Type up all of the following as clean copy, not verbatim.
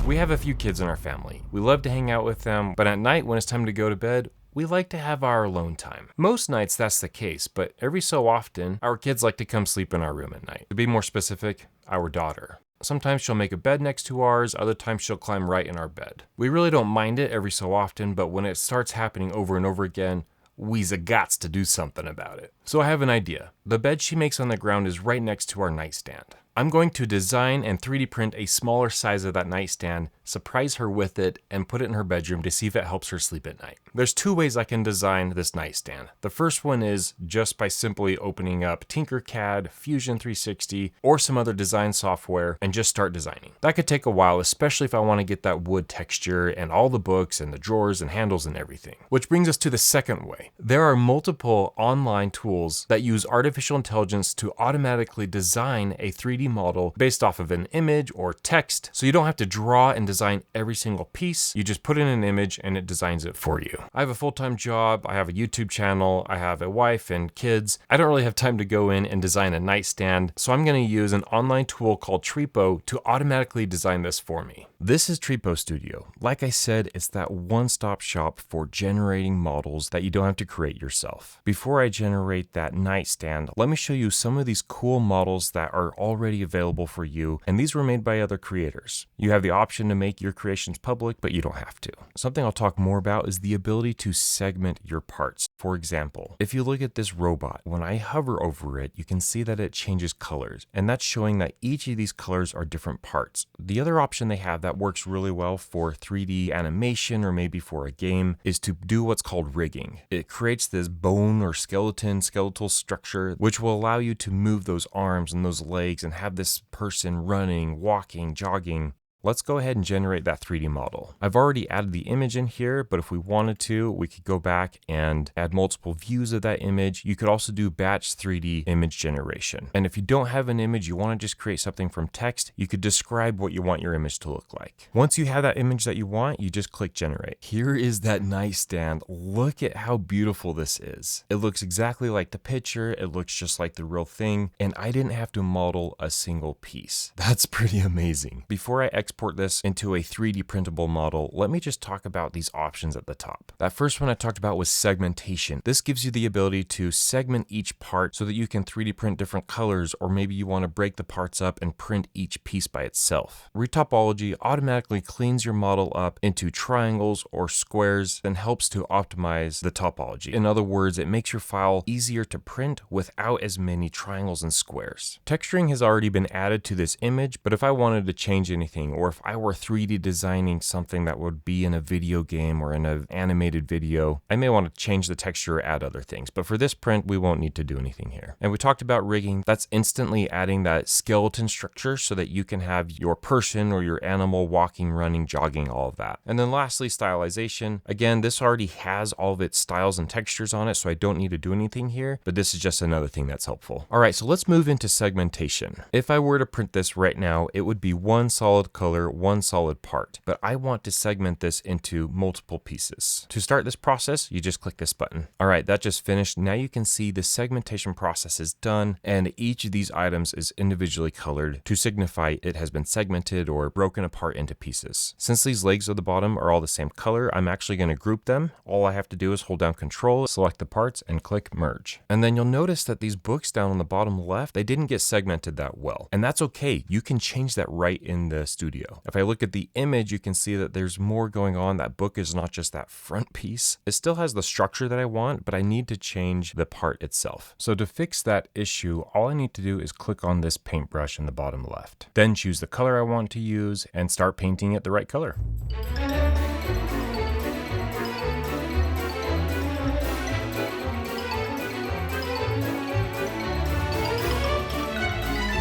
We have a few kids in our family. We love to hang out with them, but at night when it's time to go to bed, we like to have our alone time. Most nights that's the case, but every so often, our kids like to come sleep in our room at night. To be more specific, our daughter. Sometimes she'll make a bed next to ours, other times she'll climb right in our bed. We really don't mind it every so often, but when it starts happening over and over again, we's a gots to do something about it. So I have an idea. The bed she makes on the ground is right next to our nightstand. I'm going to design and 3D print a smaller size of that nightstand, surprise her with it, and put it in her bedroom to see if it helps her sleep at night. There's two ways I can design this nightstand. The first one is just by simply opening up Tinkercad, Fusion 360, or some other design software and just start designing. That could take a while, especially if I want to get that wood texture and all the books and the drawers and handles and everything. Which brings us to the second way. There are multiple online tools that use artificial intelligence to automatically design a 3D model based off of an image or text, so you don't have to draw and design every single piece. You just put in an image and it designs it for you. I have a full-time job, I have a YouTube channel, I have a wife and kids. I don't really have time to go in and design a nightstand, so I'm going to use an online tool called Trippo to automatically design this for me. This is Trippo Studio. Like I said, it's that one-stop shop for generating models that you don't have to create yourself. Before I generate that nightstand, let me show you some of these cool models that are already available for you, and these were made by other creators. You have the option to make your creations public, but you don't have to. Something I'll talk more about is the ability to segment your parts. For example, if you look at this robot, when I hover over it, you can see that it changes colors, and that's showing that each of these colors are different parts. The other option they have that works really well for 3D animation or maybe for a game is to do what's called rigging. It creates this bone or skeletal structure, which will allow you to move those arms and those legs and have this person running, walking, jogging. Let's go ahead and generate that 3D model. I've already added the image in here, but if we wanted to, we could go back and add multiple views of that image. You could also do batch 3D image generation. And if you don't have an image, you want to just create something from text, you could describe what you want your image to look like. Once you have that image that you want, you just click generate. Here is that nightstand. Look at how beautiful this is. It looks exactly like the picture. It looks just like the real thing. And I didn't have to model a single piece. That's pretty amazing. Before I export this into a 3D printable model, let me just talk about these options at the top. That first one I talked about was segmentation. This gives you the ability to segment each part so that you can 3D print different colors, or maybe you want to break the parts up and print each piece by itself. Retopology automatically cleans your model up into triangles or squares and helps to optimize the topology. In other words, it makes your file easier to print without as many triangles and squares. Texturing has already been added to this image, but if I wanted to change anything, or if I were 3D designing something that would be in a video game or in an animated video, I may want to change the texture or add other things. But for this print, we won't need to do anything here. And we talked about rigging. That's instantly adding that skeleton structure so that you can have your person or your animal walking, running, jogging, all of that. And then lastly, stylization. Again, this already has all of its styles and textures on it, so I don't need to do anything here, but this is just another thing that's helpful. All right, so let's move into segmentation. If I were to print this right now, it would be one solid color, one solid part, but I want to segment this into multiple pieces. To start this process, you just click this button. All right, that just finished. Now you can see the segmentation process is done, and each of these items is individually colored to signify it has been segmented or broken apart into pieces. Since these legs at the bottom are all the same color, I'm actually going to group them. All I have to do is hold down Control, select the parts, and click Merge. And then you'll notice that these books down on the bottom left, they didn't get segmented that well. And that's okay. You can change that right in the studio. If I look at the image, you can see that there's more going on. That book is not just that front piece. It still has the structure that I want, but I need to change the part itself. So to fix that issue, all I need to do is click on this paintbrush in the bottom left. Then choose the color I want to use and start painting it the right color.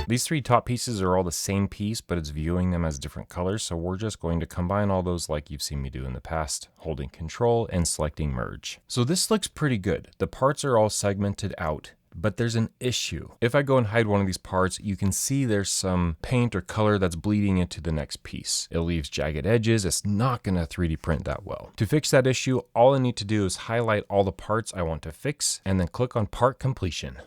These three top pieces are all the same piece, but it's viewing them as different colors, so we're just going to combine all those like you've seen me do in the past, holding Control and selecting Merge. So this looks pretty good. The parts are all segmented out, but there's an issue. If I go and hide one of these parts, you can see there's some paint or color that's bleeding into the next piece. It leaves jagged edges. It's not gonna 3D print that well. To fix that issue, all I need to do is highlight all the parts I want to fix and then click on Part Completion.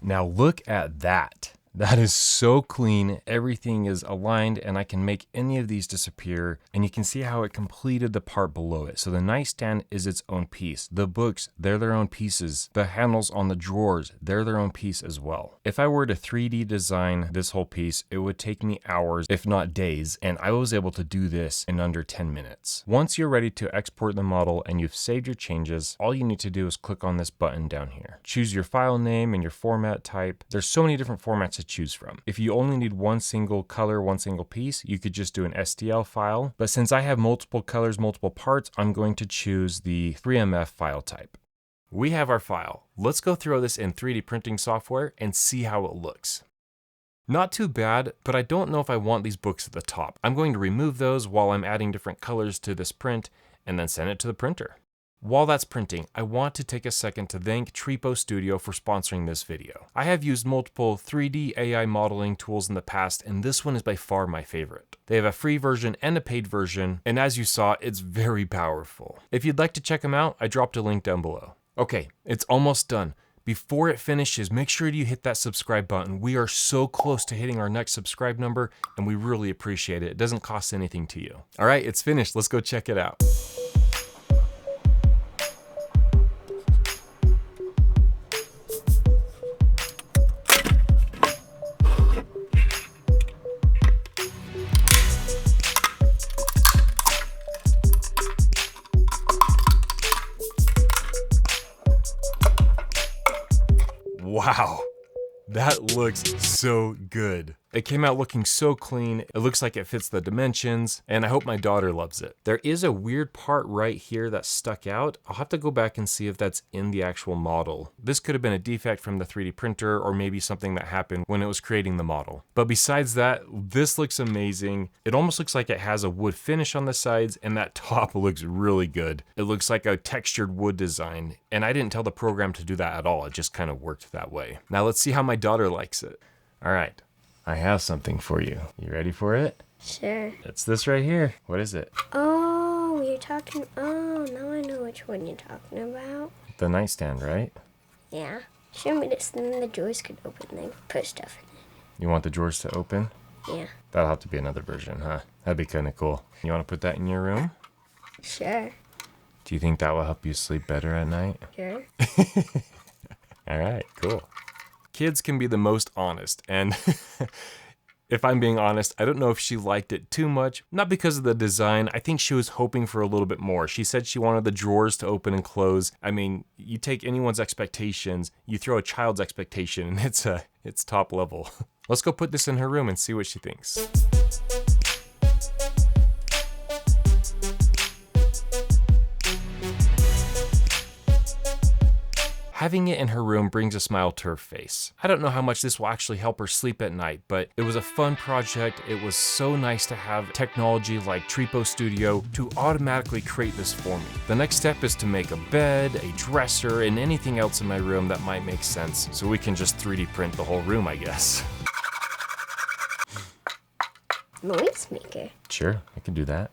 Now look at that. That is so clean. Everything is aligned and I can make any of these disappear. And you can see how it completed the part below it. So the nightstand is its own piece. The books, they're their own pieces. The handles on the drawers, they're their own piece as well. If I were to 3D design this whole piece, it would take me hours, if not days. And I was able to do this in under 10 minutes. Once you're ready to export the model and you've saved your changes, all you need to do is click on this button down here. Choose your file name and your format type. There's so many different formats to choose from. If you only need one single color, one single piece, you could just do an STL file. But since I have multiple colors, multiple parts, I'm going to choose the 3MF file type. We have our file. Let's go through this in 3D printing software and see how it looks. Not too bad, but I don't know if I want these books at the top. I'm going to remove those while I'm adding different colors to this print and then send it to the printer. While that's printing, I want to take a second to thank Trippo Studio for sponsoring this video. I have used multiple 3D AI modeling tools in the past, and this one is by far my favorite. They have a free version and a paid version, and as you saw, it's very powerful. If you'd like to check them out, I dropped a link down below. Okay, it's almost done. Before it finishes, make sure you hit that subscribe button. We are so close to hitting our next subscribe number, and we really appreciate it. It doesn't cost anything to you. All right, it's finished. Let's go check it out. Wow, that looks so good. It came out looking so clean. It looks like it fits the dimensions, and I hope my daughter loves it. There is a weird part right here that stuck out. I'll have to go back and see if that's in the actual model. This could have been a defect from the 3D printer or maybe something that happened when it was creating the model. But besides that, this looks amazing. It almost looks like it has a wood finish on the sides, and that top looks really good. It looks like a textured wood design, and I didn't tell the program to do that at all. It just kind of worked that way. Now let's see how my daughter likes it. All right. I have something for you. You ready for it? Sure. It's this right here. What is it? Oh, oh, now I know which one you're talking about. The nightstand, right? Yeah. Show me this, and then the drawers could open and I could put stuff in it. You want the drawers to open? Yeah. That'll have to be another version, huh? That'd be kind of cool. You want to put that in your room? Sure. Do you think that will help you sleep better at night? Sure. All right, cool. Kids can be the most honest, and if I'm being honest, I don't know if she liked it too much. Not because of the design. I think she was hoping for a little bit more. She said she wanted the drawers to open and close. I mean, you take anyone's expectations, you throw a child's expectation, and it's top level. Let's go put this in her room and see what she thinks. Having it in her room brings a smile to her face. I don't know how much this will actually help her sleep at night, but it was a fun project. It was so nice to have technology like Trippo Studio to automatically create this for me. The next step is to make a bed, a dresser, and anything else in my room that might make sense, so we can just 3D print the whole room, I guess. Noise maker. Sure, I can do that.